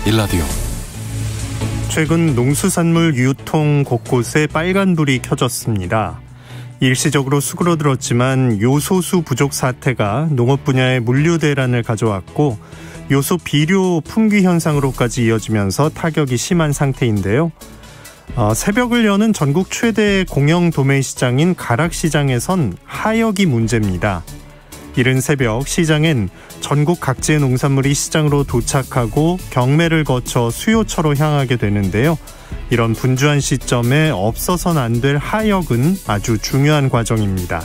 일라디오. 최근 농수산물 유통 곳곳에 빨간불이 켜졌습니다. 일시적으로 수그러들었지만 요소수 부족 사태가 농업 분야의 물류 대란을 가져왔고 요소 비료 품귀 현상으로까지 이어지면서 타격이 심한 상태인데요. 새벽을 여는 전국 최대 공영 도매 시장인 가락시장에선 하역이 문제입니다. 이른 새벽 시장엔 전국 각지의 농산물이 시장으로 도착하고 경매를 거쳐 수요처로 향하게 되는데요. 이런 분주한 시점에 없어서는 안 될 하역은 아주 중요한 과정입니다.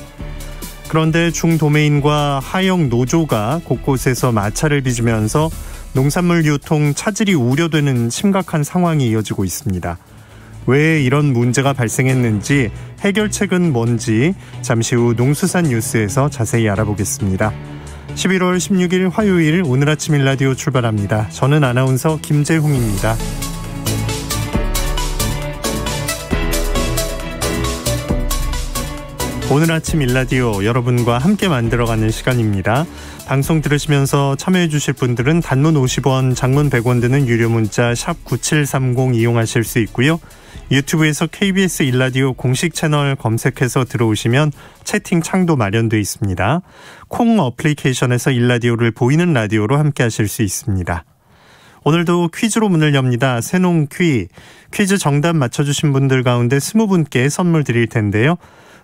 그런데 중도매인과 하역 노조가 곳곳에서 마찰을 빚으면서 농산물 유통 차질이 우려되는 심각한 상황이 이어지고 있습니다. 왜 이런 문제가 발생했는지, 해결책은 뭔지 잠시 후 농수산 뉴스에서 자세히 알아보겠습니다. 11월 16일 화요일 오늘 아침 일라디오 출발합니다. 저는 아나운서 김재홍입니다. 오늘 아침 일라디오 여러분과 함께 만들어가는 시간입니다. 방송 들으시면서 참여해 주실 분들은 단문 50원, 장문 100원 드는 유료 문자 샵 9730 이용하실 수 있고요. 유튜브에서 KBS 일라디오 공식 채널 검색해서 들어오시면 채팅 창도 마련되어 있습니다. 콩 어플리케이션에서 일라디오를 보이는 라디오로 함께 하실 수 있습니다. 오늘도 퀴즈로 문을 엽니다. 새농퀴. 퀴즈 정답 맞춰주신 분들 가운데 20분께 선물 드릴 텐데요.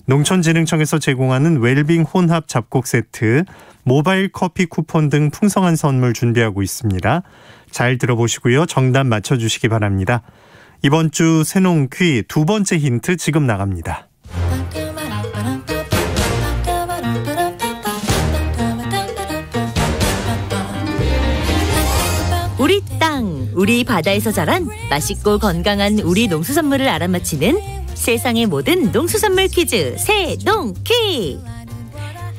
농촌진흥청에서 제공하는 웰빙 혼합 잡곡 세트, 모바일 커피 쿠폰 등 풍성한 선물 준비하고 있습니다. 잘 들어보시고요. 정답 맞춰주시기 바랍니다. 이번 주 새농퀴 두 번째 힌트 지금 나갑니다. 우리 땅, 우리 바다에서 자란 맛있고 건강한 우리 농수산물을 알아맞히는 세상의 모든 농수산물 퀴즈 새농퀴.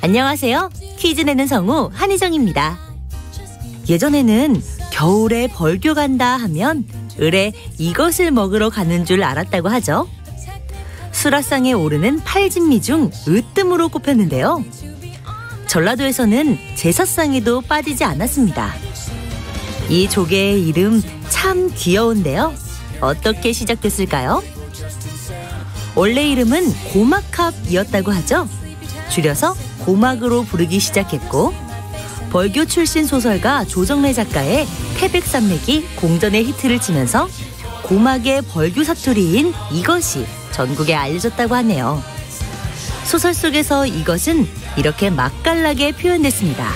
안녕하세요. 퀴즈 내는 성우 한희정입니다. 예전에는 겨울에 벌교 간다 하면 을에 이것을 먹으러 가는 줄 알았다고 하죠. 수라상에 오르는 팔진미 중 으뜸으로 꼽혔는데요. 전라도에서는 제사상에도 빠지지 않았습니다. 이 조개의 이름 참 귀여운데요. 어떻게 시작됐을까요? 원래 이름은 고막합이었다고 하죠. 줄여서 고막으로 부르기 시작했고, 벌교 출신 소설가 조정래 작가의 태백산맥이 공전의 히트를 치면서 고막의 벌교 사투리인 이것이 전국에 알려졌다고 하네요. 소설 속에서 이것은 이렇게 맛깔나게 표현됐습니다.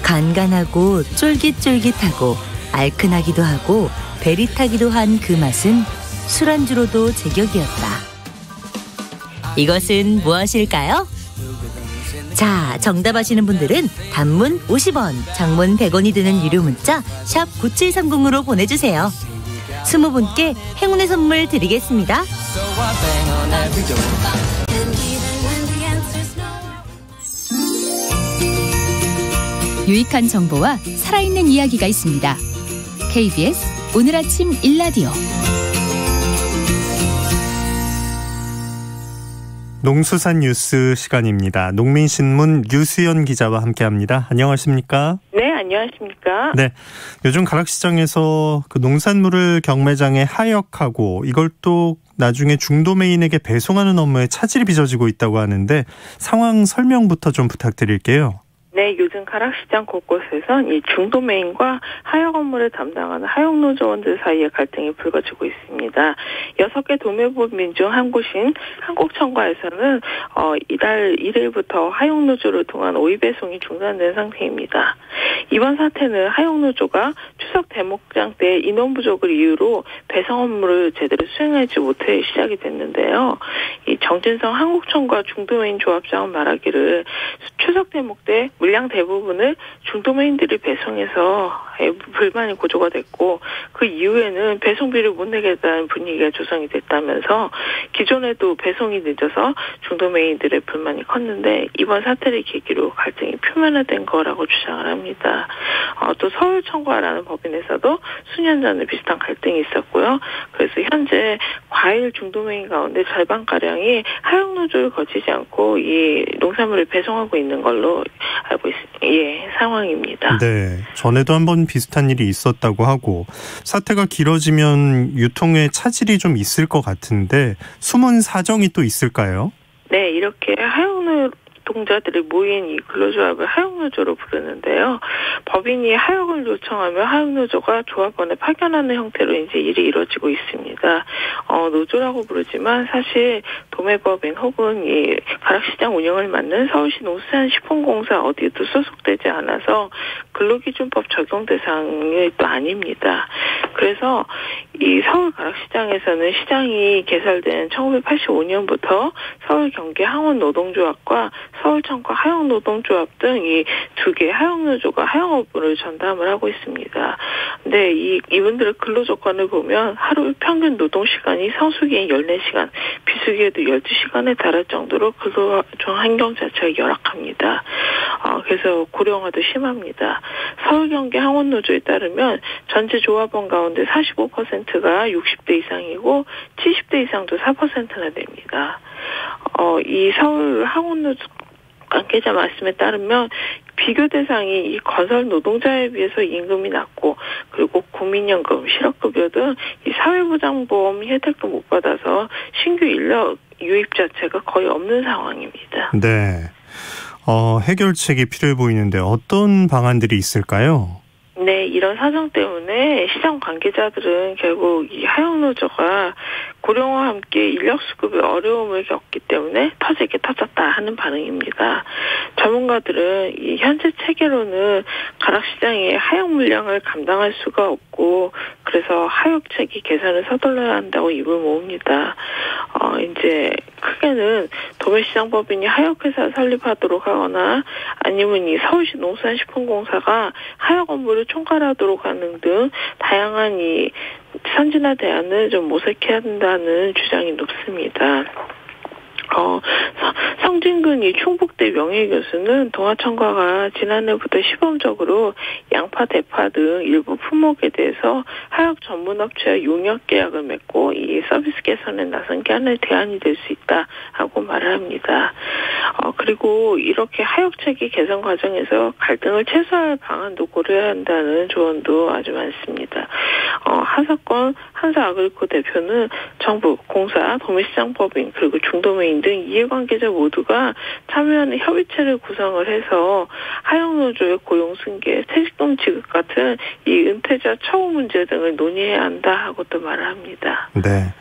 간간하고 쫄깃쫄깃하고 알큰하기도 하고 베릿하기도 한 그 맛은 술안주로도 제격이었다. 이것은 무엇일까요? 자, 정답 아시는 분들은 단문 50원, 장문 100원이 드는 유료 문자 샵 9730으로 보내주세요. 20분께 행운의 선물 드리겠습니다. 유익한 정보와 살아있는 이야기가 있습니다. KBS 오늘 아침 일라디오. 농수산 뉴스 시간입니다. 농민신문 유수연 기자와 함께합니다. 안녕하십니까? 네, 안녕하십니까? 네, 요즘 가락시장에서 그 농산물을 경매장에 하역하고 이걸 또 나중에 중도매인에게 배송하는 업무에 차질이 빚어지고 있다고 하는데 상황 설명부터 좀 부탁드릴게요. 네, 요즘 가락시장 곳곳에선 이 중도매인과 하역 업무를 담당하는 하역노조원들 사이에 갈등이 불거지고 있습니다. 6개 도매법인 중 한 곳인 한국청과에서는 이달 1일부터 하역노조를 통한 오이 배송이 중단된 상태입니다. 이번 사태는 하역노조가 추석 대목장 때 인원 부족을 이유로 배송 업무를 제대로 수행하지 못해 시작이 됐는데요. 이 정진성 한국청과 중도매인 조합장은 말하기를 추석 대목 때 물량 대부분을 중도매인들이 배송해서 불만이 고조가 됐고, 그 이후에는 배송비를 못 내겠다는 분위기가 조성이 됐다면서 기존에도 배송이 늦어서 중도매인들의 불만이 컸는데 이번 사태를 계기로 갈등이 표면화된 거라고 주장을 합니다. 또 서울청과라는 법 농산물법인에서도 수년 전에 비슷한 갈등이 있었고요. 그래서 현재 과일 중도메인 가운데 절반가량이 하역노조를 거치지 않고 이 농산물을 배송하고 있는 걸로 알고 있습니다. 상황입니다. 네, 전에도 한번 비슷한 일이 있었다고 하고 사태가 길어지면 유통에 차질이 좀 있을 것 같은데 숨은 사정이 또 있을까요? 네, 이렇게 하역노동자들이 모인 이 근로조합을 하역노조로 부르는데요. 법인이 하역을 요청하면 하역노조가 조합원을 파견하는 형태로 이제 일이 이루어지고 있습니다. 노조라고 부르지만 사실 도매법인 혹은 이 가락시장 운영을 맡는 서울시 농수산식품공사 어디에도 소속되지 않아서 근로기준법 적용 대상이 또 아닙니다. 그래서 이 서울 가락시장에서는 시장이 개설된 1985년부터 서울 경기 항원 노동조합과 서울청과 하역노동조합 등 이 두 개 하역노조가 하역업무를 전담을 하고 있습니다. 근데 이분들의 근로조건을 보면 하루 평균 노동시간이 성수기엔 14시간, 비수기에도 12시간에 달할 정도로 근로조합 환경 자체가 열악합니다. 그래서 고령화도 심합니다. 서울 경기 항원노조에 따르면 전체 조합원 가운데 45%가 60대 이상이고 70대 이상도 4%나 됩니다. 이 서울 항원노조 관계자 말씀에 따르면 비교 대상이 이 건설 노동자에 비해서 임금이 낮고 그리고 국민연금, 실업급여 등 이 사회보장보험 혜택도 못 받아서 신규 인력 유입 자체가 거의 없는 상황입니다. 네, 해결책이 필요해 보이는데 어떤 방안들이 있을까요? 네, 이런 사정 때문에 시장 관계자들은 결국 이 하역노조가 고령화와 함께 인력 수급에 어려움을 겪기 때문에 터지게 터졌다 하는 반응입니다. 전문가들은 이 현재 체계로는 가락시장의 하역 물량을 감당할 수가 없고 그래서 하역체계 개선을 서둘러야 한다고 입을 모읍니다. 이제 크게는 도매시장법인이 하역회사 설립하도록 하거나 아니면 이 서울시 농수산식품공사가 하역 업무를 총괄하도록 하는 등 다양한 이 선진화 대안을 좀 모색해야 한다는 주장이 높습니다. 성진근 이 충북대 명예교수는 동아청과가 지난해부터 시범적으로 양파, 대파 등 일부 품목에 대해서 하역 전문업체와 용역 계약을 맺고 이 서비스 개선에 나선 게 하나의 대안이 될 수 있다 하고 말을 합니다. 그리고 이렇게 하역체계 개선 과정에서 갈등을 최소화할 방안도 고려해야 한다는 조언도 아주 많습니다. 하사건 한사아그리코 대표는 정부, 공사, 도매시장법인 그리고 중도메인 등 이해관계자 모두가 참여하는 협의체를 구성을 해서 하역노조의 고용 승계, 퇴직금 지급 같은 이 은퇴자 처우 문제 등을 논의해야 한다 하고 또 말을 합니다. 네.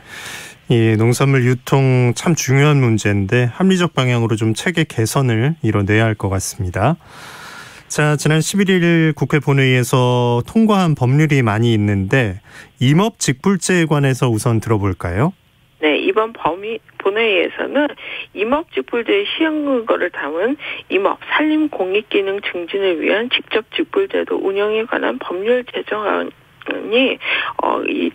이 농산물 유통 참 중요한 문제인데 합리적 방향으로 좀 체계 개선을 이뤄내야 할 것 같습니다. 자, 지난 11일 국회 본회의에서 통과한 법률이 많이 있는데 임업직불제에 관해서 우선 들어볼까요? 네, 이번 본회의에서는 임업직불제의 시행 근거를 담은 임업, 산림 공익기능 증진을 위한 직접직불제도 운영에 관한 법률 제정안이 이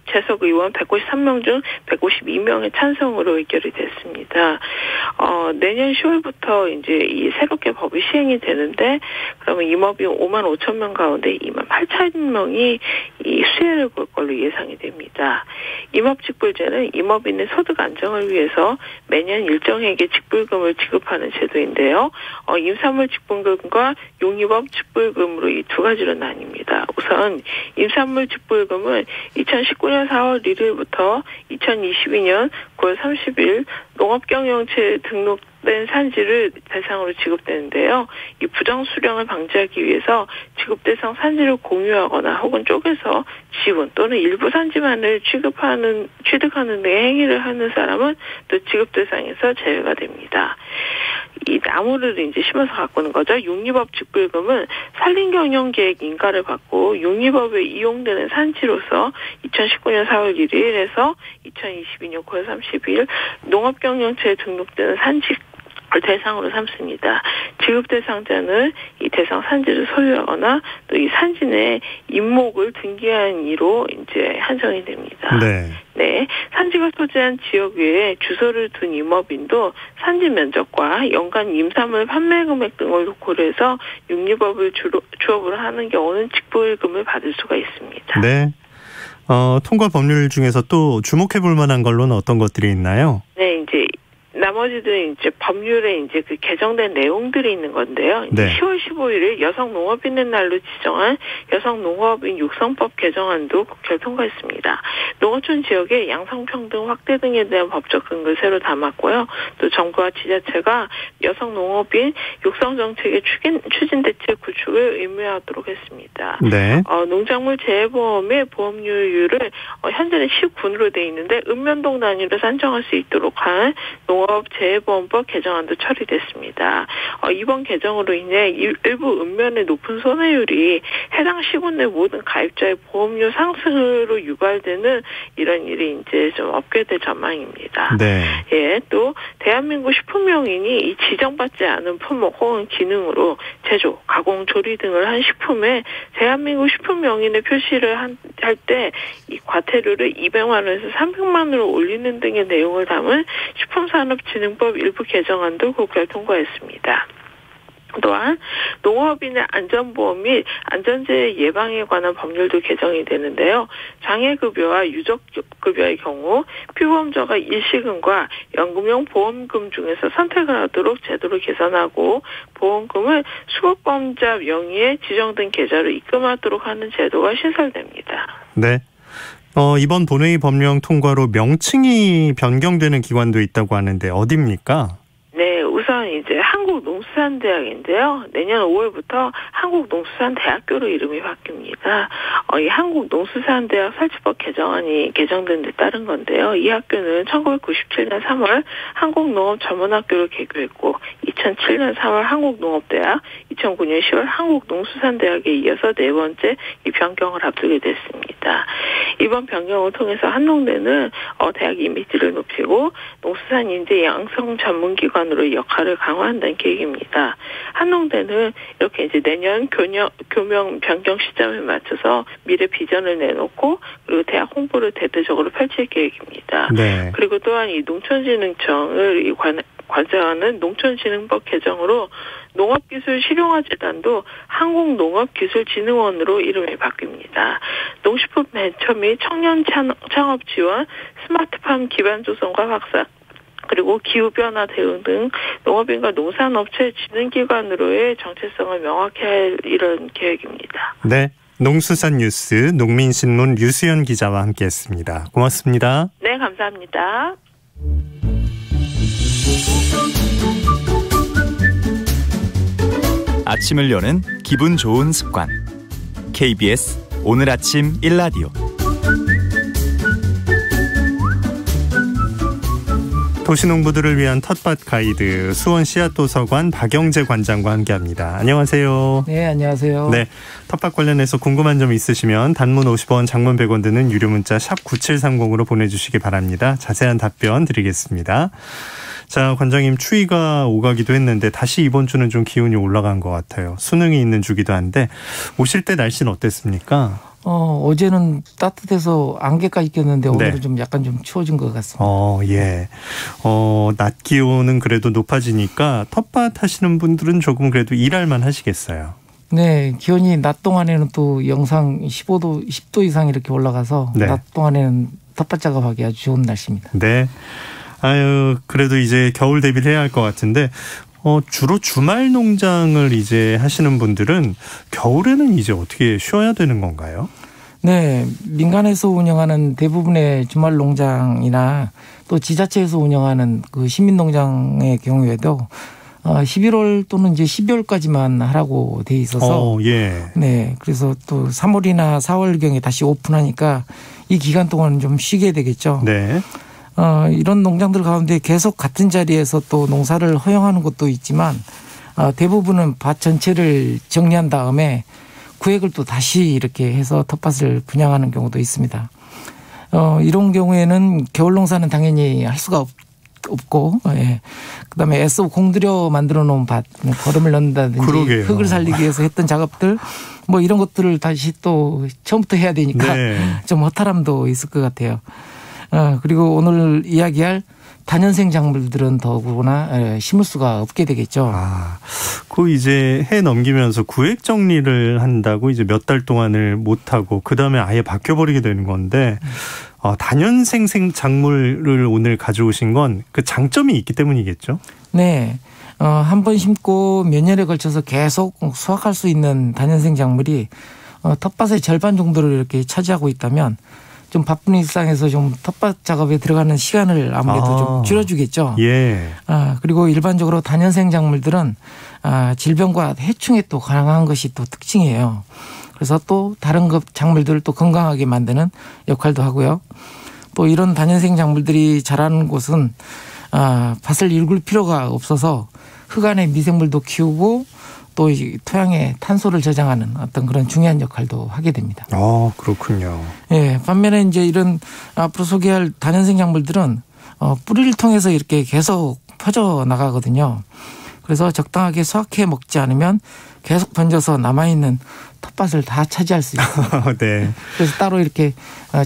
재석 의원 193명 중 152명의 찬성으로 의결이 됐습니다. 내년 10월부터 이제 이 새롭게 법이 시행이 되는데 그러면 임업인 5만 5천 명 가운데 2만 8천 명이 이 수혜를 볼 걸로 예상이 됩니다. 임업직불제는 임업인의 소득 안정을 위해서 매년 일정에게 직불금을 지급하는 제도인데요. 임산물 직불금과 용임업 직불금으로 이 두 가지로 나뉩니다. 우선 임산물 직불금은 2019년 4월 1일부터 2022년 9월 30일 농업경영체에 등록된 산지를 대상으로 지급되는데요. 이 부정수령을 방지하기 위해서 지급 대상 산지를 공유하거나 혹은 쪼개서 지분 또는 일부 산지만을 취득하는 등의 행위를 하는 사람은 또 지급 대상에서 제외가 됩니다. 이 나무를 이제 심어서 가꾸는 거죠. 용립업 직불금은 산림경영계획 인가를 받고 용립업에 이용되는 산지로서 2019년 4월 1일에서 2022년 9월 30일 농업경영체에 등록되는 산지 대상으로 삼습니다. 지급 대상자는 이 대상 산지를 소유하거나 또 이 산지 내 임목을 등기한 이로 이제 한정이 됩니다. 네, 산지가 소재한 지역 외에 주소를 둔 임업인도 산지 면적과 연간 임산물 판매 금액 등을 고려해서 육류법을 주업으로 하는 경우는 직불금을 받을 수가 있습니다. 네. 통과 법률 중에서 또 주목해 볼 만한 걸로는 어떤 것들이 있나요? 네, 이제 나머지도 이제 법률에 이제 그 개정된 내용들이 있는 건데요. 이제 10월 15일에 여성 농업인의 날로 지정한 여성 농업인 육성법 개정안도 국회를 통과했습니다. 농어촌 지역의 양성평등 확대 등에 대한 법적 근거를 새로 담았고요. 또 정부와 지자체가 여성 농업인 육성 정책의 추진 대책 구축을 의무화하도록 했습니다. 네. 농작물 재해보험의 보험료율을 현재는 19으로 돼 있는데 읍면동 단위로 산정할 수 있도록 한 농업재해보험법 개정안도 처리됐습니다. 이번 개정으로 인해 일부 읍면의 높은 손해율이 해당 시군 내 모든 가입자의 보험료 상승으로 유발되는 이런 일이 이제 좀 없게 될 전망입니다. 네. 예, 또 대한민국 식품명인이 이 지정받지 않은 품목 혹은 기능으로 제조, 가공, 조리 등을 한 식품에 대한민국 식품명인의 표시를 할 때 이 과태료를 200만 원에서 300만 원으로 올리는 등의 내용을 담은 식품산업진흥법 일부 개정안도 국회를 통과했습니다. 또한 농업인의 안전보험 및 안전재해 예방에 관한 법률도 개정이 되는데요. 장애급여와 유족급여의 경우 피보험자가 일시금과 연금용 보험금 중에서 선택을 하도록 제도를 개선하고 보험금을 수급보험자 명의의 지정된 계좌로 입금하도록 하는 제도가 신설됩니다. 네. 이번 본회의 법령 통과로 명칭이 변경되는 기관도 있다고 하는데 어디입니까? 네, 우선 이제 한국농수산대학인데요. 내년 5월부터 한국농수산대학교로 이름이 바뀝니다. 이 한국농수산대학 설치법 개정안이 개정된 데 따른 건데요. 이 학교는 1997년 3월 한국농업전문학교로 개교했고 2007년 3월 한국농업대학, 2009년 10월 한국농수산대학에 이어서 네 번째 이 변경을 앞두게 됐습니다. 이번 변경을 통해서 한농대는 대학 이미지를 높이고 농수산 인재 양성 전문기관으로 역할을 강화한다는 계획입니다. 한농대는 이렇게 이제 내년 교명 변경 시점에 맞춰서 미래 비전을 내놓고 그리고 대학 홍보를 대대적으로 펼칠 계획입니다. 네. 그리고 또한 이 농촌진흥청을 관장하는 농촌진흥법 개정으로 농업기술실용화재단도 한국농업기술진흥원으로 이름이 바뀝니다. 농식품 벤처 및 청년 창업 지원, 스마트팜 기반 조성과 확산, 그리고 기후변화 대응 등 농업인과 농산업체 진흥기관으로의 정체성을 명확히 할 이런 계획입니다. 네, 농수산 뉴스 농민신문 류수연 기자와 함께했습니다. 고맙습니다. 네, 감사합니다. 아침을 여는 기분 좋은 습관. KBS 오늘 아침 1라디오. 도시농부들을 위한 텃밭 가이드 수원 씨앗도서관 박영재 관장과 함께합니다. 안녕하세요. 네, 안녕하세요. 네, 텃밭 관련해서 궁금한 점 있으시면 단문 50원, 장문 100원 드는 유료 문자 샵 9730으로 보내주시기 바랍니다. 자세한 답변 드리겠습니다. 자, 관장님, 추위가 오가기도 했는데 다시 이번 주는 좀 기온이 올라간 것 같아요. 수능이 있는 주기도 한데 오실 때 날씨는 어땠습니까? 어제는 따뜻해서 안개까지 꼈는데 오늘은 좀 약간 좀 추워진 것 같습니다. 예. 낮 기온은 그래도 높아지니까 텃밭 하시는 분들은 조금 그래도 일할만 하시겠어요. 네, 기온이 낮 동안에는 또 영상 15도, 10도 이상 이렇게 올라가서 낮 동안에는 텃밭 작업하기 아주 좋은 날씨입니다. 네. 그래도 이제 겨울 대비를 해야 할 것 같은데, 주로 주말 농장을 이제 하시는 분들은 겨울에는 이제 어떻게 쉬어야 되는 건가요? 네, 민간에서 운영하는 대부분의 주말 농장이나 또 지자체에서 운영하는 그 시민 농장의 경우에도 11월 또는 이제 12월까지만 하라고 돼 있어서 네, 그래서 또 3월이나 4월경에 다시 오픈하니까 이 기간 동안은 좀 쉬게 되겠죠. 네. 이런 농장들 가운데 계속 같은 자리에서 또 농사를 허용하는 곳도 있지만 대부분은 밭 전체를 정리한 다음에 구획을 또 다시 이렇게 해서 텃밭을 분양하는 경우도 있습니다. 이런 경우에는 겨울 농사는 당연히 할 수가 없고, 예. 그다음에 애써 공들여 만들어 놓은 밭, 거름을 넣는다든지 그러게요. 흙을 살리기 위해서 했던 작업들, 뭐 이런 것들을 다시 또 처음부터 해야 되니까 네. 좀 허탈함도 있을 것 같아요. 그리고 오늘 이야기할 다년생 작물들은 더구나 심을 수가 없게 되겠죠. 그 이제 해 넘기면서 구획 정리를 한다고 이제 몇 달 동안을 못 하고 그 다음에 아예 바뀌어버리게 되는 건데 다년생 작물을 오늘 가져오신 건 그 장점이 있기 때문이겠죠. 네. 한 번 심고 몇 년에 걸쳐서 계속 수확할 수 있는 다년생 작물이 텃밭의 절반 정도를 이렇게 차지하고 있다면 좀 바쁜 일상에서 좀 텃밭 작업에 들어가는 시간을 아무래도 좀 줄여주겠죠. 예. 그리고 일반적으로 다년생 작물들은 질병과 해충에 또 강한 것이 또 특징이에요. 그래서 또 다른 작물들을 또 건강하게 만드는 역할도 하고요. 또 이런 다년생 작물들이 자라는 곳은 밭을 일굴 필요가 없어서 흙 안에 미생물도 키우고 또 토양에 탄소를 저장하는 어떤 그런 중요한 역할도 하게 됩니다. 그렇군요. 예, 반면에 이제 이런 앞으로 소개할 다년생 작물들은 뿌리를 통해서 이렇게 계속 퍼져 나가거든요. 그래서 적당하게 수확해 먹지 않으면 계속 번져서 남아있는 텃밭을 다 차지할 수 있어요. 네. 그래서 따로 이렇게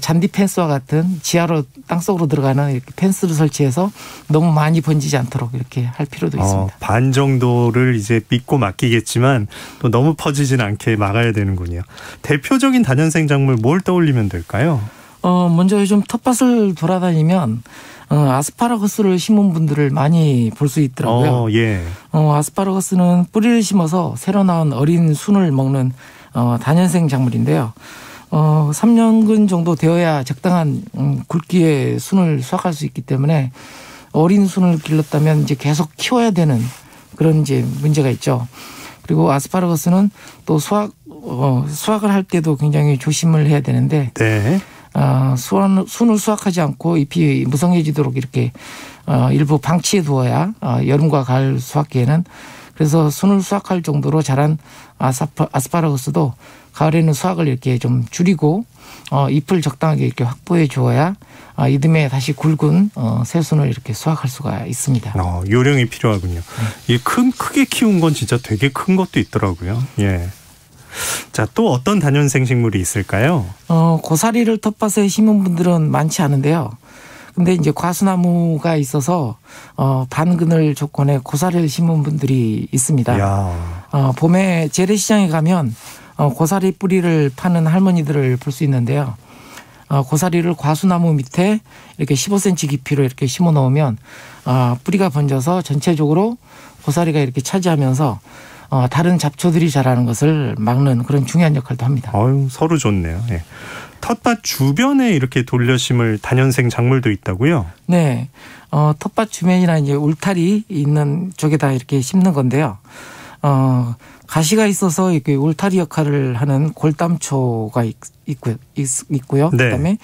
잔디 펜스와 같은 지하로 땅속으로 들어가는 이렇게 펜스를 설치해서 너무 많이 번지지 않도록 이렇게 할 필요도 있습니다. 반 정도를 이제 믿고 맡기겠지만 또 너무 퍼지진 않게 막아야 되는군요. 대표적인 다년생 작물 뭘 떠올리면 될까요? 먼저 요즘 텃밭을 돌아다니면 아스파라거스를 심은 분들을 많이 볼 수 있더라고요. 예. 아스파라거스는 뿌리를 심어서 새로 나온 어린 순을 먹는 다년생 작물인데요. 3년근 정도 되어야 적당한 굵기의 순을 수확할 수 있기 때문에 어린 순을 길렀다면 이제 계속 키워야 되는 그런 이제 문제가 있죠. 그리고 아스파라거스는 또 수확을 할 때도 굉장히 조심을 해야 되는데 네. 순을 수확하지 않고 잎이 무성해지도록 이렇게 일부 방치해 두어야 여름과 가을 수확기에는 그래서 순을 수확할 정도로 자란 아스파라거스도 가을에는 수확을 이렇게 좀 줄이고 잎을 적당하게 이렇게 확보해 주어야 이듬해 다시 굵은 새순을 이렇게 수확할 수가 있습니다. 요령이 필요하군요. 이 크게 키운 건 진짜 되게 큰 것도 있더라고요. 예. 자, 또 어떤 다년생 식물이 있을까요? 고사리를 텃밭에 심은 분들은 많지 않은데요. 근데 이제 과수나무가 있어서 반그늘 조건에 고사리를 심은 분들이 있습니다. 봄에 재래시장에 가면 고사리 뿌리를 파는 할머니들을 볼 수 있는데요. 고사리를 과수나무 밑에 이렇게 15cm 깊이로 이렇게 심어 놓으면 뿌리가 번져서 전체적으로 고사리가 이렇게 차지하면서 다른 잡초들이 자라는 것을 막는 그런 중요한 역할도 합니다. 서로 좋네요. 예. 텃밭 주변에 이렇게 돌려심을 다년생 작물도 있다고요? 네. 텃밭 주변이나 이제 울타리 있는 쪽에다 이렇게 심는 건데요. 가시가 있어서 이렇게 울타리 역할을 하는 골담초가 있고요. 네. 그다음에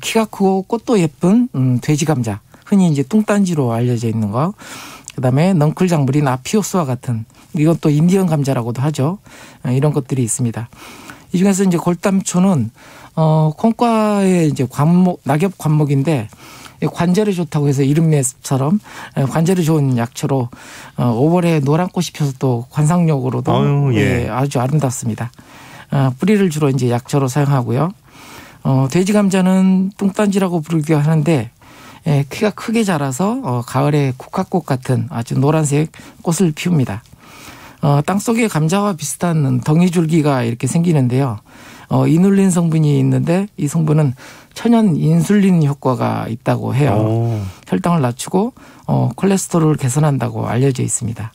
키가 크고 꽃도 예쁜 돼지감자, 흔히 이제 뚱딴지로 알려져 있는 거. 그다음에 넝쿨 작물인 아피오스와 같은 이것도 인디언 감자라고도 하죠. 이런 것들이 있습니다. 이 중에서 이제 골담초는 콩과의 이제 낙엽 관목인데 관절에 좋다고 해서 이름매처럼 관절에 좋은 약초로 5월에 노란 꽃이 펴서 또 관상용으로도 아주 아름답습니다. 뿌리를 주로 이제 약초로 사용하고요. 돼지 감자는 뚱딴지라고 부르기도 하는데 키가 크게 자라서 가을에 국화꽃 같은 아주 노란색 꽃을 피웁니다. 땅속에 감자와 비슷한 덩이줄기가 이렇게 생기는데요. 이눌린 성분이 있는데 이 성분은 천연 인슐린 효과가 있다고 해요. 혈당을 낮추고 콜레스테롤을 개선한다고 알려져 있습니다.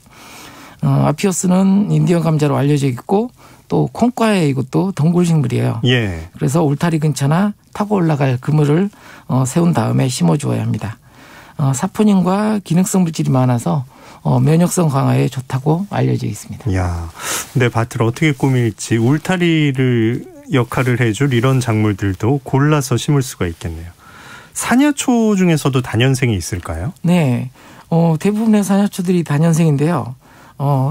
아피오스는 인디언 감자로 알려져 있고 또 콩과에 이것도 덩굴식물이에요. 예. 그래서 울타리 근처나 타고 올라갈 그물을 세운 다음에 심어주어야 합니다. 사포닌과 기능성 물질이 많아서 면역성 강화에 좋다고 알려져 있습니다. 이야, 내 밭을 어떻게 꾸밀지 울타리를 역할을 해줄 이런 작물들도 골라서 심을 수가 있겠네요. 사냐초 중에서도 다년생이 있을까요? 네, 대부분의 사냐초들이 다년생인데요.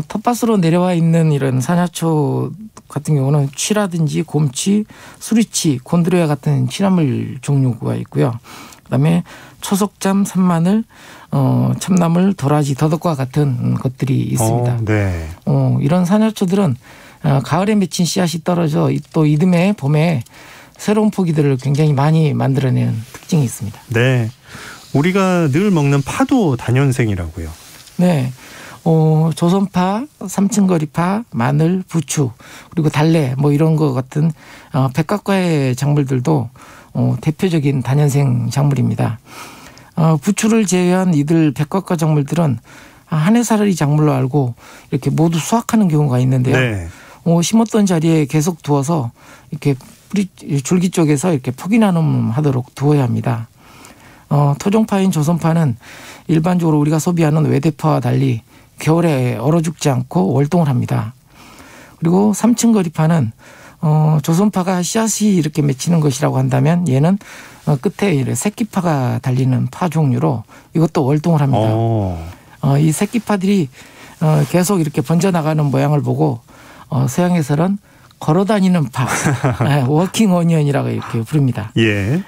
텃밭으로 내려와 있는 이런 사냐초 같은 경우는 취라든지 곰취, 수리취, 곤드레아 같은 취나물 종류가 있고요. 그다음에 초석잠, 산마늘, 참나물, 도라지, 더덕과 같은 것들이 있습니다. 네. 이런 산야초들은 가을에 맺힌 씨앗이 떨어져 또 이듬해 봄에 새로운 포기들을 굉장히 많이 만들어내는 특징이 있습니다. 네. 우리가 늘 먹는 파도 단연생이라고요. 네. 조선파, 삼층거리파, 마늘, 부추, 그리고 달래 뭐 이런 것 같은 백각과의 작물들도 대표적인 단연생 작물입니다. 부추를 제외한 이들 백각과 작물들은 한 해살이 작물로 알고 이렇게 모두 수확하는 경우가 있는데요. 네. 심었던 자리에 계속 두어서 이렇게 뿌리 줄기 쪽에서 이렇게 포기 나눔하도록 두어야 합니다. 토종파인 조선파는 일반적으로 우리가 소비하는 외대파와 달리 겨울에 얼어 죽지 않고 월동을 합니다. 그리고 삼층거리파는 조선파가 씨앗이 이렇게 맺히는 것이라고 한다면 얘는 끝에 새끼파가 달리는 파 종류로 이것도 월동을 합니다. 이 새끼파들이 계속 이렇게 번져나가는 모양을 보고 서양에서는 걸어다니는 파, 워킹 어니언이라고 이렇게 부릅니다. 예.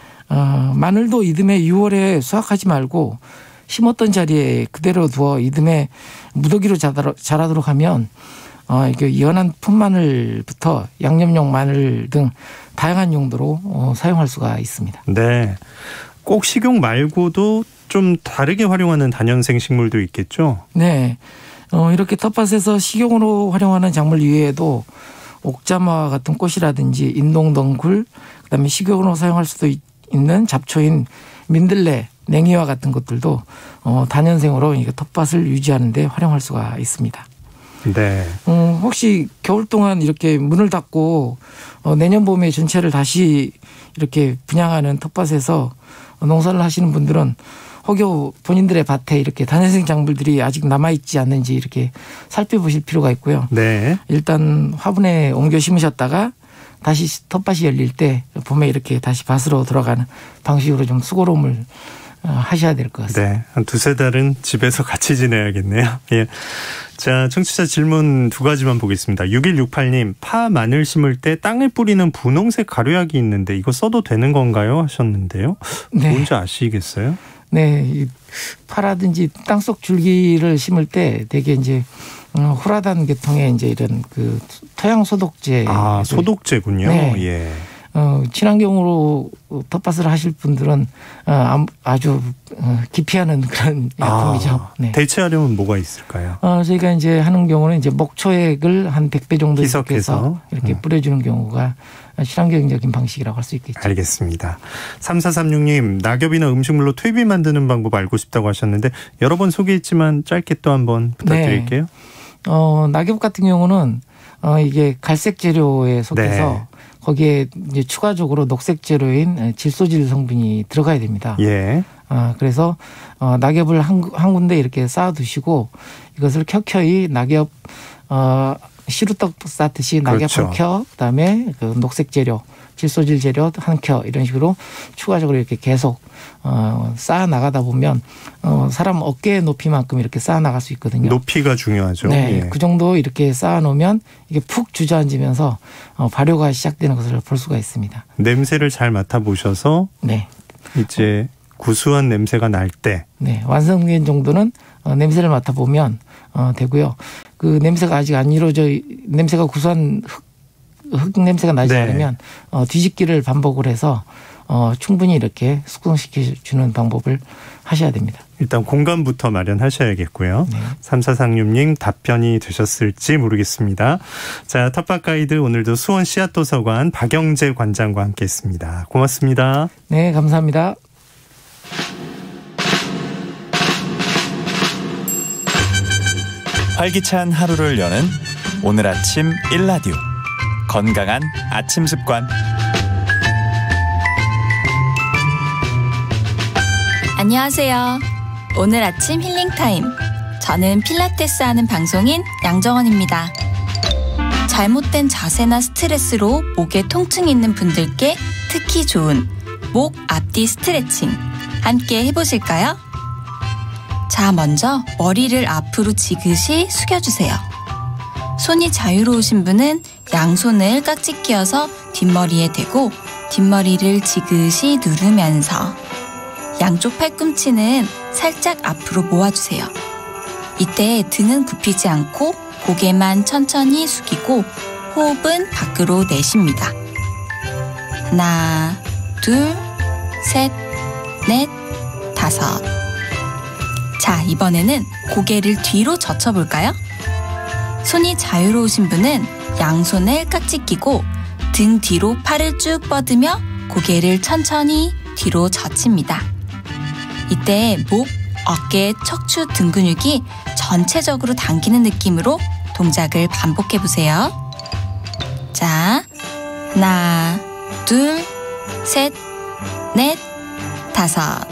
마늘도 이듬해 6월에 수확하지 말고 심었던 자리에 그대로 두어 이듬해 무더기로 자라도록 하면 이게 연한 풋마늘부터 양념용 마늘 등 다양한 용도로 사용할 수가 있습니다. 네. 꼭 식용 말고도 좀 다르게 활용하는 단연생 식물도 있겠죠? 네. 이렇게 텃밭에서 식용으로 활용하는 작물 이외에도 옥자마와 같은 꽃이라든지 인동덩굴, 그다음에 식용으로 사용할 수도 있는 잡초인 민들레, 냉이와 같은 것들도 단연생으로 텃밭을 유지하는 데 활용할 수가 있습니다. 네. 혹시 겨울 동안 이렇게 문을 닫고 내년 봄에 전체를 다시 이렇게 분양하는 텃밭에서 농사를 하시는 분들은 혹여 본인들의 밭에 이렇게 단연생 작물들이 아직 남아있지 않는지 이렇게 살펴보실 필요가 있고요. 네. 일단 화분에 옮겨 심으셨다가 다시 텃밭이 열릴 때 봄에 이렇게 다시 밭으로 들어가는 방식으로 좀 수고로움을 하셔야 될 것 같습니다. 네. 한 두세 달은 집에서 같이 지내야겠네요. 예. 자, 청취자 질문 두 가지만 보겠습니다. 6168님, 파 마늘 심을 때 땅에 뿌리는 분홍색 가루약이 있는데 이거 써도 되는 건가요? 하셨는데요. 네. 뭔지 아시겠어요? 네. 파라든지 땅속 줄기를 심을 때 되게 이제 후라단 계통의 이제 이런 그 토양 소독제. 소독제군요. 네. 예. 친환경으로 텃밭을 하실 분들은 아주 기피하는 그런 약품이죠. 네. 대체하려면 뭐가 있을까요? 저희가 이제 하는 경우는 이제 목초액을 한 100배 정도 희석해서 이렇게 뿌려주는 경우가 친환경적인 방식이라고 할 수 있겠죠. 알겠습니다. 3436님, 낙엽이나 음식물로 퇴비 만드는 방법 알고 싶다고 하셨는데 여러 번 소개했지만 짧게 또 한번 부탁드릴게요. 네. 낙엽 같은 경우는 이게 갈색 재료에 속해서 네. 거기에 이제 추가적으로 녹색 재료인 질소질 성분이 들어가야 됩니다. 예. 그래서 낙엽을 한 군데 이렇게 쌓아두시고 이것을 켜켜이 낙엽 시루떡 쌓듯이 낙엽 그렇죠. 한 켜, 그다음에 그 녹색 재료, 질소질 재료 한 켜 이런 식으로 추가적으로 이렇게 계속 쌓아 나가다 보면 사람 어깨 높이만큼 이렇게 쌓아 나갈 수 있거든요. 높이가 중요하죠. 네, 예. 그 정도 이렇게 쌓아 놓으면 이게 푹 주저앉으면서 발효가 시작되는 것을 볼 수가 있습니다. 냄새를 잘 맡아보셔서 네. 이제 구수한 냄새가 날 때. 네, 완성된 정도는 냄새를 맡아보면 되고요. 그 냄새가 아직 안 냄새가 구수한 흙 냄새가 나지 네. 않으면 뒤집기를 반복을 해서 충분히 이렇게 숙성시켜주는 방법을 하셔야 됩니다. 일단 공간부터 마련하셔야겠고요. 네. 3436님 답변이 되셨을지 모르겠습니다. 자, 텃밭 가이드 오늘도 수원 씨앗도서관 박영재 관장과 함께했습니다. 고맙습니다. 네, 감사합니다. 활기찬 하루를 여는 오늘 아침 1라디오 건강한 아침 습관. 안녕하세요. 오늘 아침 힐링타임. 저는 필라테스 하는 방송인 양정원입니다. 잘못된 자세나 스트레스로 목에 통증이 있는 분들께 특히 좋은 목 앞뒤 스트레칭 함께 해보실까요? 자, 먼저 머리를 앞으로 지그시 숙여주세요. 손이 자유로우신 분은 양손을 깍지 끼워서 뒷머리에 대고 뒷머리를 지그시 누르면서 양쪽 팔꿈치는 살짝 앞으로 모아주세요. 이때 등은 굽히지 않고 고개만 천천히 숙이고 호흡은 밖으로 내쉽니다. 하나, 둘, 셋, 넷, 다섯. 자, 이번에는 고개를 뒤로 젖혀볼까요? 손이 자유로우신 분은 양손을 깍지 끼고 등 뒤로 팔을 쭉 뻗으며 고개를 천천히 뒤로 젖힙니다. 이때 목, 어깨, 척추 등 근육이 전체적으로 당기는 느낌으로 동작을 반복해보세요. 자, 하나, 둘, 셋, 넷, 다섯.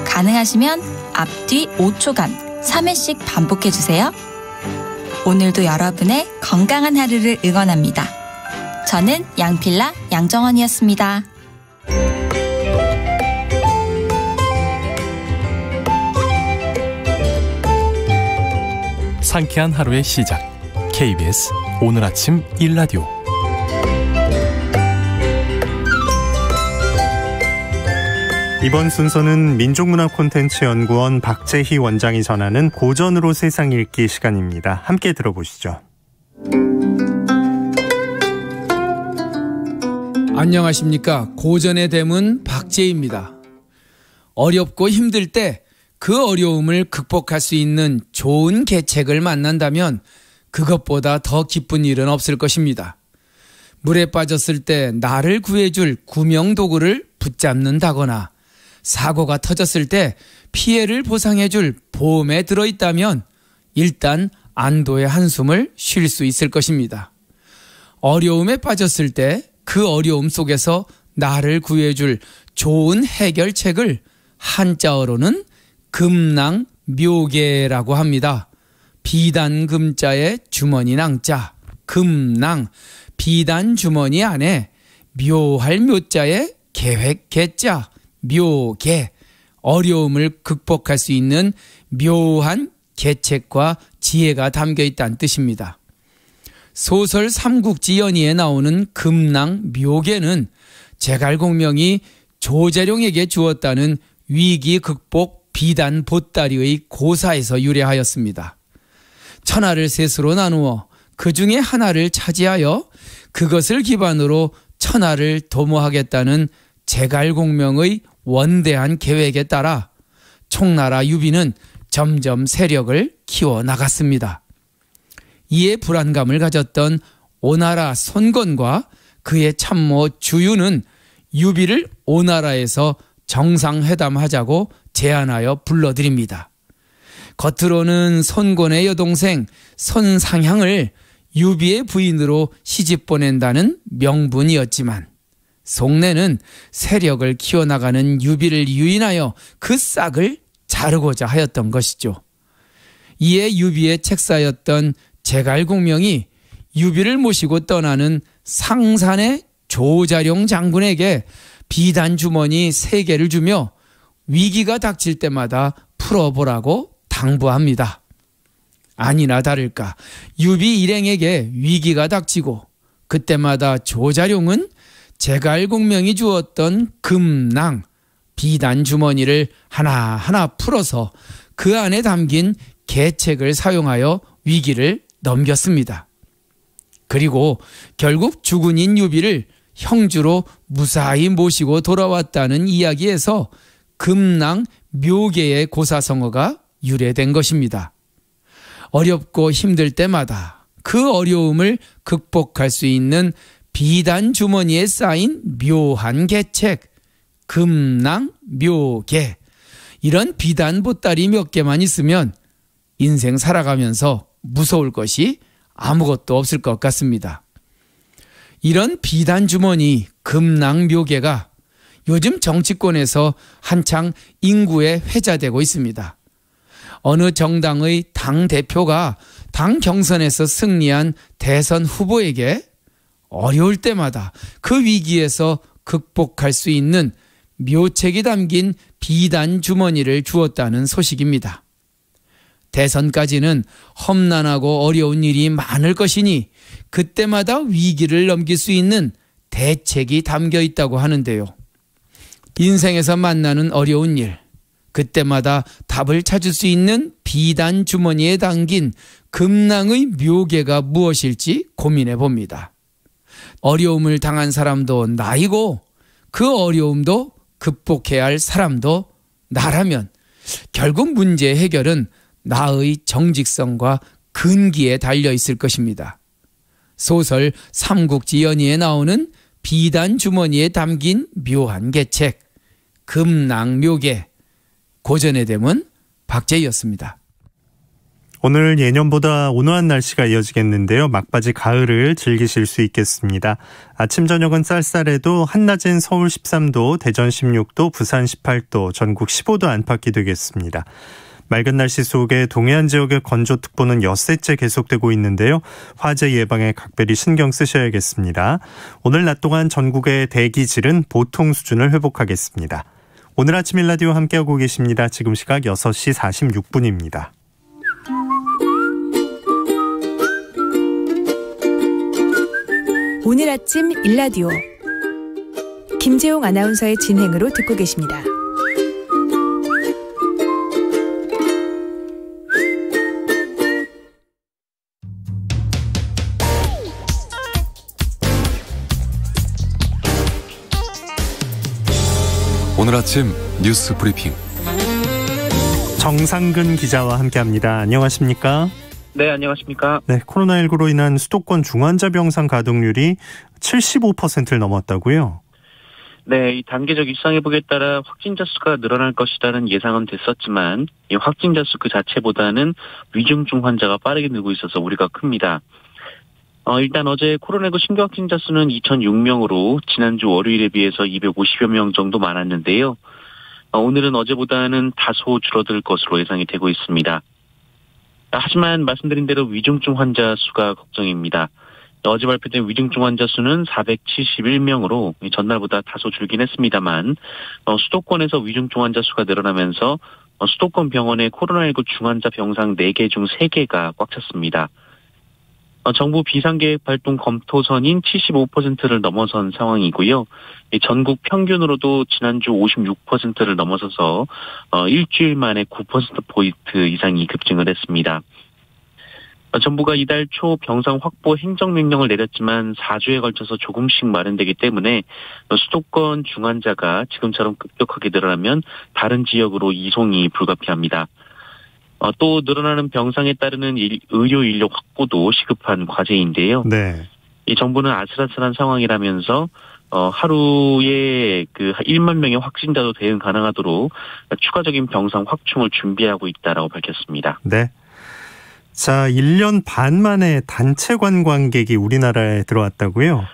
가능하시면 앞뒤 5초간 3회씩 반복해주세요. 오늘도 여러분의 건강한 하루를 응원합니다. 저는 양필라 양정원이었습니다. 상쾌한 하루의 시작. KBS 오늘 아침 1라디오. 이번 순서는 민족문화콘텐츠연구원 박재희 원장이 전하는 고전으로 세상 읽기 시간입니다. 함께 들어보시죠. 안녕하십니까. 고전의 대문 박재희입니다. 어렵고 힘들 때 그 어려움을 극복할 수 있는 좋은 계책을 만난다면 그것보다 더 기쁜 일은 없을 것입니다. 물에 빠졌을 때 나를 구해줄 구명도구를 붙잡는다거나 사고가 터졌을 때 피해를 보상해줄 보험에 들어있다면 일단 안도의 한숨을 쉴 수 있을 것입니다. 어려움에 빠졌을 때 그 어려움 속에서 나를 구해줄 좋은 해결책을 한자어로는 금낭묘계라고 합니다. 비단금자에 주머니 낭자, 금낭, 비단 주머니 안에 묘할 묘자에 계획 계자, 묘계, 어려움을 극복할 수 있는 묘한 계책과 지혜가 담겨 있다는 뜻입니다. 소설 삼국지 연의에 나오는 금낭 묘계는 제갈공명이 조재룡에게 주었다는 위기 극복 비단 보따리의 고사에서 유래하였습니다. 천하를 셋으로 나누어 그 중에 하나를 차지하여 그것을 기반으로 천하를 도모하겠다는 제갈공명의 원대한 계획에 따라 총나라 유비는 점점 세력을 키워나갔습니다. 이에 불안감을 가졌던 오나라 손건과 그의 참모 주유는 유비를 오나라에서 정상회담하자고 제안하여 불러들입니다. 겉으로는 손건의 여동생 손상향을 유비의 부인으로 시집 보낸다는 명분이었지만 속내는 세력을 키워나가는 유비를 유인하여 그 싹을 자르고자 하였던 것이죠. 이에 유비의 책사였던 제갈공명이 유비를 모시고 떠나는 상산의 조자룡 장군에게 비단 주머니 3개를 주며 위기가 닥칠 때마다 풀어보라고 당부합니다. 아니나 다를까 유비 일행에게 위기가 닥치고 그때마다 조자룡은 제갈공명이 주었던 금낭, 비단 주머니를 하나하나 풀어서 그 안에 담긴 계책을 사용하여 위기를 넘겼습니다. 그리고 결국 주군인 유비를 형주로 무사히 모시고 돌아왔다는 이야기에서 금낭 묘계의 고사성어가 유래된 것입니다. 어렵고 힘들 때마다 그 어려움을 극복할 수 있는 비단 주머니에 쌓인 묘한 계책, 금낭 묘계. 이런 비단 보따리 몇 개만 있으면 인생 살아가면서 무서울 것이 아무것도 없을 것 같습니다. 이런 비단 주머니, 금낭 묘계가 요즘 정치권에서 한창 인구에 회자되고 있습니다. 어느 정당의 당대표가 당 경선에서 승리한 대선 후보에게 어려울 때마다 그 위기에서 극복할 수 있는 묘책이 담긴 비단 주머니를 주었다는 소식입니다. 대선까지는 험난하고 어려운 일이 많을 것이니 그때마다 위기를 넘길 수 있는 대책이 담겨 있다고 하는데요. 인생에서 만나는 어려운 일, 그때마다 답을 찾을 수 있는 비단 주머니에 담긴 금낭의 묘계가 무엇일지 고민해 봅니다. 어려움을 당한 사람도 나이고 그 어려움도 극복해야 할 사람도 나라면 결국 문제 해결은 나의 정직성과 근기에 달려 있을 것입니다. 소설 삼국지연의에 나오는 비단 주머니에 담긴 묘한 계책, 금낭묘계. 고전의 댐은 박재희였습니다. 오늘 예년보다 온화한 날씨가 이어지겠는데요. 막바지 가을을 즐기실 수 있겠습니다. 아침 저녁은 쌀쌀해도 한낮엔 서울 13도, 대전 16도, 부산 18도, 전국 15도 안팎이 되겠습니다. 맑은 날씨 속에 동해안 지역의 건조특보는 엿새째 계속되고 있는데요. 화재 예방에 각별히 신경 쓰셔야겠습니다. 오늘 낮 동안 전국의 대기질은 보통 수준을 회복하겠습니다. 오늘 아침 일라디오 함께하고 계십니다. 지금 시각 6시 46분입니다. 오늘 아침 일라디오 김재용 아나운서의 진행으로 듣고 계십니다. 오늘 아침 뉴스 브리핑 정상근 기자와 함께합니다. 안녕하십니까? 네, 안녕하십니까? 네, 코로나19로 인한 수도권 중환자 병상 가동률이 75%를 넘었다고요? 네, 이 단계적 일상회복에 따라 확진자 수가 늘어날 것이라는 예상은 됐었지만 이 확진자 수 그 자체보다는 위중증 환자가 빠르게 늘고 있어서 우려가 큽니다. 일단 어제 코로나19 신규 확진자 수는 2,006명으로 지난주 월요일에 비해서 250여 명 정도 많았는데요. 오늘은 어제보다는 다소 줄어들 것으로 예상이 되고 있습니다. 하지만 말씀드린 대로 위중증 환자 수가 걱정입니다. 어제 발표된 위중증 환자 수는 471명으로 전날보다 다소 줄긴 했습니다만 수도권에서 위중증 환자 수가 늘어나면서 수도권 병원의 코로나19 중환자 병상 4개 중 3개가 꽉 찼습니다. 정부 비상계획 발동 검토선인 75%를 넘어선 상황이고요. 전국 평균으로도 지난주 56%를 넘어서서 일주일 만에 9%포인트 이상이 급증을 했습니다. 정부가 이달 초 병상 확보 행정명령을 내렸지만 4주에 걸쳐서 조금씩 마련되기 때문에 수도권 중환자가 지금처럼 급격하게 늘어나면 다른 지역으로 이송이 불가피합니다. 또 늘어나는 병상에 따르는 의료 인력 확보도 시급한 과제인데요. 네. 이 정부는 아슬아슬한 상황이라면서 하루에 그 1만 명의 확진자도 대응 가능하도록 추가적인 병상 확충을 준비하고 있다라고 밝혔습니다. 네. 자, 1년 반 만에 단체 관광객이 우리나라에 들어왔다고요?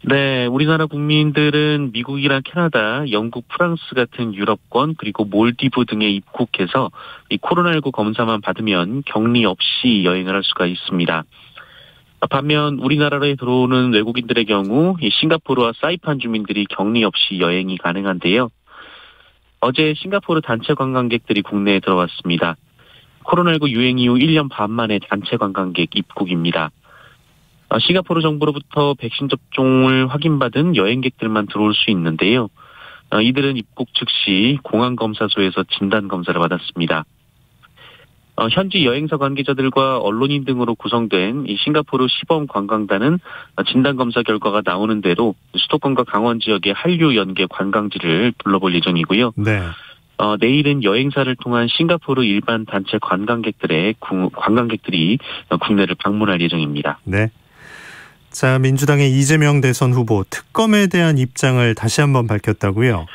네, 우리나라 국민들은 미국이나 캐나다, 영국, 프랑스 같은 유럽권 그리고 몰디브 등에 입국해서 이 코로나19 검사만 받으면 격리 없이 여행을 할 수가 있습니다. 반면 우리나라에 들어오는 외국인들의 경우 이 싱가포르와 사이판 주민들이 격리 없이 여행이 가능한데요. 어제 싱가포르 단체 관광객들이 국내에 들어왔습니다. 코로나19 유행 이후 1년 반 만에 단체 관광객 입국입니다. 싱가포르 정부로부터 백신 접종을 확인받은 여행객들만 들어올 수 있는데요. 이들은 입국 즉시 공항검사소에서 진단검사를 받았습니다. 현지 여행사 관계자들과 언론인 등으로 구성된 이 싱가포르 시범관광단은 진단검사 결과가 나오는 대로 수도권과 강원 지역의 한류 연계 관광지를 둘러볼 예정이고요. 네. 내일은 여행사를 통한 싱가포르 일반 단체 관광객들이 국내를 방문할 예정입니다. 네. 자, 민주당의 이재명 대선 후보 특검에 대한 입장을 다시 한번 밝혔다고요?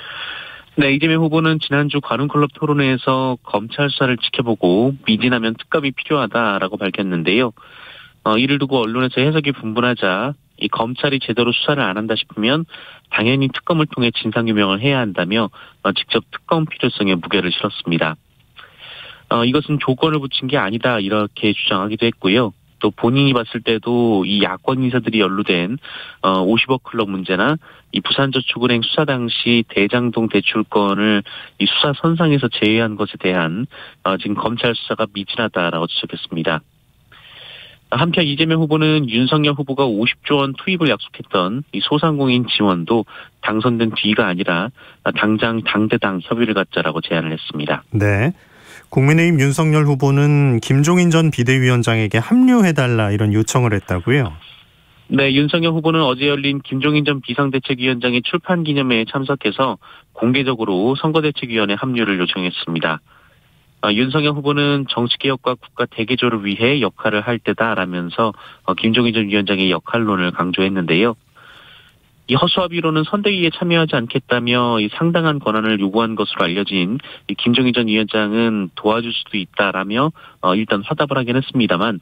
네, 이재명 후보는 지난주 관훈클럽 토론회에서 검찰 수사를 지켜보고 미진하면 특검이 필요하다라고 밝혔는데요. 이를 두고 언론에서 해석이 분분하자 이 검찰이 제대로 수사를 안 한다 싶으면 당연히 특검을 통해 진상규명을 해야 한다며 직접 특검 필요성에 무게를 실었습니다. 이것은 조건을 붙인 게 아니다 이렇게 주장하기도 했고요. 또 본인이 봤을 때도 이 야권 인사들이 연루된 50억 클럽 문제나 이 부산저축은행 수사 당시 대장동 대출건을 이 수사 선상에서 제외한 것에 대한 지금 검찰 수사가 미진하다라고 지적했습니다. 한편 이재명 후보는 윤석열 후보가 50조 원 투입을 약속했던 이 소상공인 지원도 당선된 뒤가 아니라 당장 당대당 협의를 갖자라고 제안을 했습니다. 네. 국민의힘 윤석열 후보는 김종인 전 비대위원장에게 합류해달라 이런 요청을 했다고요? 네, 윤석열 후보는 어제 열린 김종인 전 비상대책위원장의 출판 기념회에 참석해서 공개적으로 선거대책위원회 합류를 요청했습니다. 윤석열 후보는 정치개혁과 국가 대개조를 위해 역할을 할 때다라면서 김종인 전 위원장의 역할론을 강조했는데요. 이 허수아비로는 선대위에 참여하지 않겠다며 이 상당한 권한을 요구한 것으로 알려진 이 김종인 전 위원장은 도와줄 수도 있다라며 일단 화답을 하긴 했습니다만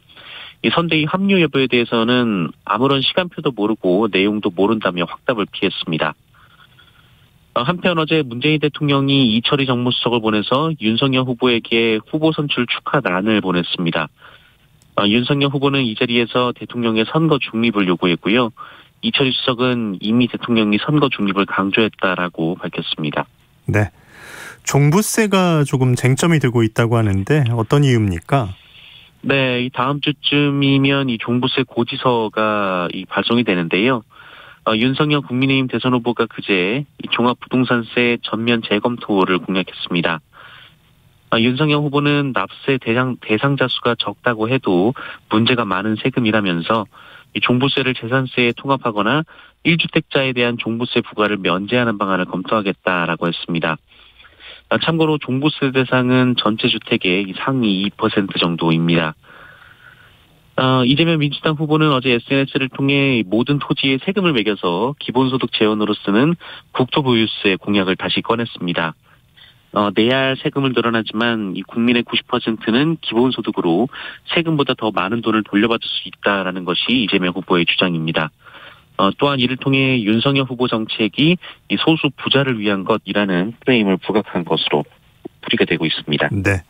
이 선대위 합류 여부에 대해서는 아무런 시간표도 모르고 내용도 모른다며 확답을 피했습니다. 한편 어제 문재인 대통령이 이철희 정무수석을 보내서 윤석열 후보에게 후보 선출 축하란을 보냈습니다. 윤석열 후보는 이 자리에서 대통령의 선거 중립을 요구했고요. 이철희 수석은 이미 대통령이 선거 중립을 강조했다라고 밝혔습니다. 네, 종부세가 조금 쟁점이 되고 있다고 하는데 어떤 이유입니까? 네, 이 다음 주쯤이면 이 종부세 고지서가 발송이 되는데요. 윤석열 국민의힘 대선 후보가 그제 이 종합부동산세 전면 재검토를 공약했습니다. 윤석열 후보는 납세 대상자 수가 적다고 해도 문제가 많은 세금이라면서 이 종부세를 재산세에 통합하거나 1주택자에 대한 종부세 부과를 면제하는 방안을 검토하겠다라고 했습니다. 참고로 종부세 대상은 전체 주택의 상위 2% 정도입니다. 이재명 민주당 후보는 어제 SNS를 통해 모든 토지에 세금을 매겨서 기본소득 재원으로 쓰는 국토보유세 공약을 다시 꺼냈습니다. 내야 할 세금을 늘어나지만 이 국민의 90%는 기본소득으로 세금보다 더 많은 돈을 돌려받을 수 있다라는 것이 이재명 후보의 주장입니다. 또한 이를 통해 윤석열 후보 정책이 이 소수 부자를 위한 것이라는 프레임을 부각한 것으로 풀이가 되고 있습니다. 네.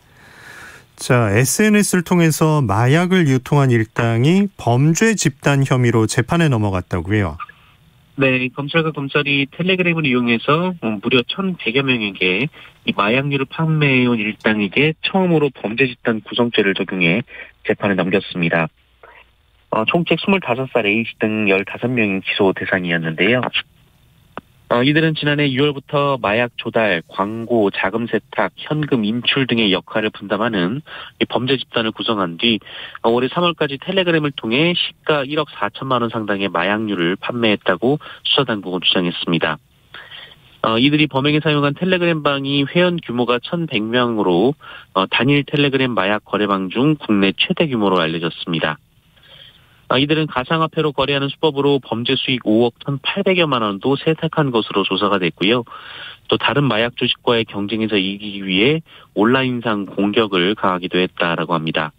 자, SNS를 통해서 마약을 유통한 일당이 범죄 집단 혐의로 재판에 넘어갔다고요? 네, 검찰과 검찰이 텔레그램을 이용해서 무려 1,100여 명에게 이 마약류를 판매해온 일당에게 처음으로 범죄 집단 구성죄를 적용해 재판에 넘겼습니다. 총 25살 A씨 등 15명이 기소 대상이었는데요. 이들은 지난해 6월부터 마약 조달, 광고, 자금 세탁, 현금 인출 등의 역할을 분담하는 범죄 집단을 구성한 뒤 올해 3월까지 텔레그램을 통해 시가 1억 4천만 원 상당의 마약류를 판매했다고 수사당국은 주장했습니다. 이들이 범행에 사용한 텔레그램방이 회원 규모가 1,100명으로 단일 텔레그램 마약 거래방 중 국내 최대 규모로 알려졌습니다. 이들은 가상화폐로 거래하는 수법으로 범죄 수익 5억 1,800여만 원도 세탁한 것으로 조사가 됐고요. 또 다른 마약 주식과의 경쟁에서 이기기 위해 온라인상 공격을 가하기도 했다라고 합니다.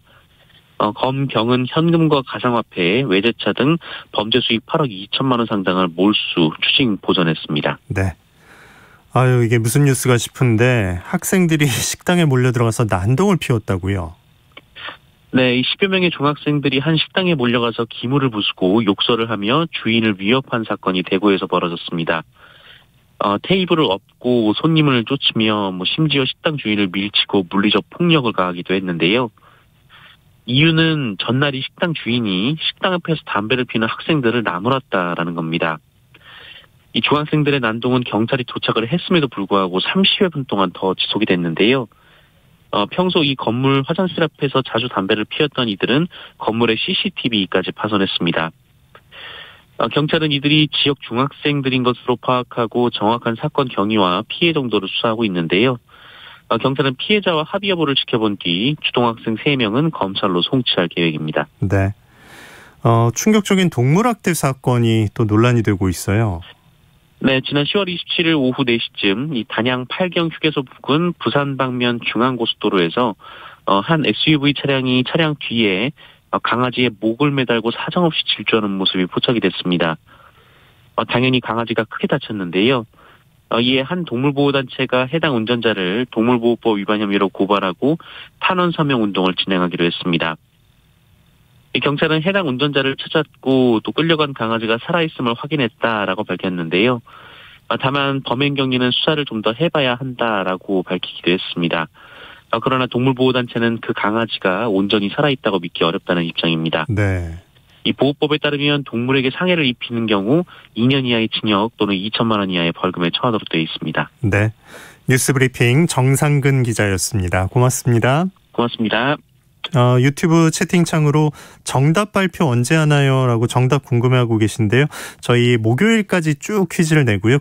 검경은 현금과 가상화폐, 외제차 등 범죄 수익 8억 2천만 원 상당을 몰수, 추징 보전했습니다. 네. 아유, 이게 무슨 뉴스가 싶은데 학생들이 식당에 몰려 들어가서 난동을 피웠다고요? 네, 이 10여 명의 중학생들이 한 식당에 몰려가서 기물을 부수고 욕설을 하며 주인을 위협한 사건이 대구에서 벌어졌습니다. 테이블을 엎고 손님을 쫓으며 심지어 식당 주인을 밀치고 물리적 폭력을 가하기도 했는데요. 이유는 전날이 식당 주인이 식당 앞에서 담배를 피우는 학생들을 나무랐다라는 겁니다. 이 중학생들의 난동은 경찰이 도착을 했음에도 불구하고 30여 분 동안 더 지속이 됐는데요. 평소 이 건물 화장실 앞에서 자주 담배를 피웠던 이들은 건물의 CCTV까지 파손했습니다. 경찰은 이들이 지역 중학생들인 것으로 파악하고 정확한 사건 경위와 피해 정도를 수사하고 있는데요. 경찰은 피해자와 합의 여부를 지켜본 뒤 주동학생 3명은 검찰로 송치할 계획입니다. 네. 충격적인 동물학대 사건이 또 논란이 되고 있어요. 네, 지난 10월 27일 오후 4시쯤 이 단양 팔경 휴게소 부근 부산 방면 중앙고속도로에서 한 SUV 차량이 차량 뒤에 강아지의 목을 매달고 사정없이 질주하는 모습이 포착이 됐습니다. 당연히 강아지가 크게 다쳤는데요. 이에 한 동물보호단체가 해당 운전자를 동물보호법 위반 혐의로 고발하고 탄원 서명 운동을 진행하기로 했습니다. 경찰은 해당 운전자를 찾았고 또 끌려간 강아지가 살아있음을 확인했다라고 밝혔는데요. 다만 범행 경위는 수사를 좀 더 해봐야 한다라고 밝히기도 했습니다. 그러나 동물보호단체는 그 강아지가 온전히 살아있다고 믿기 어렵다는 입장입니다. 네. 이 보호법에 따르면 동물에게 상해를 입히는 경우 2년 이하의 징역 또는 2천만 원 이하의 벌금에 처하도록 되어 있습니다. 네. 뉴스브리핑 정상근 기자였습니다. 고맙습니다. 고맙습니다. 유튜브 채팅창으로 정답 발표 언제 하나요? 라고 정답 궁금해하고 계신데요. 저희 목요일까지 쭉 퀴즈를 내고요.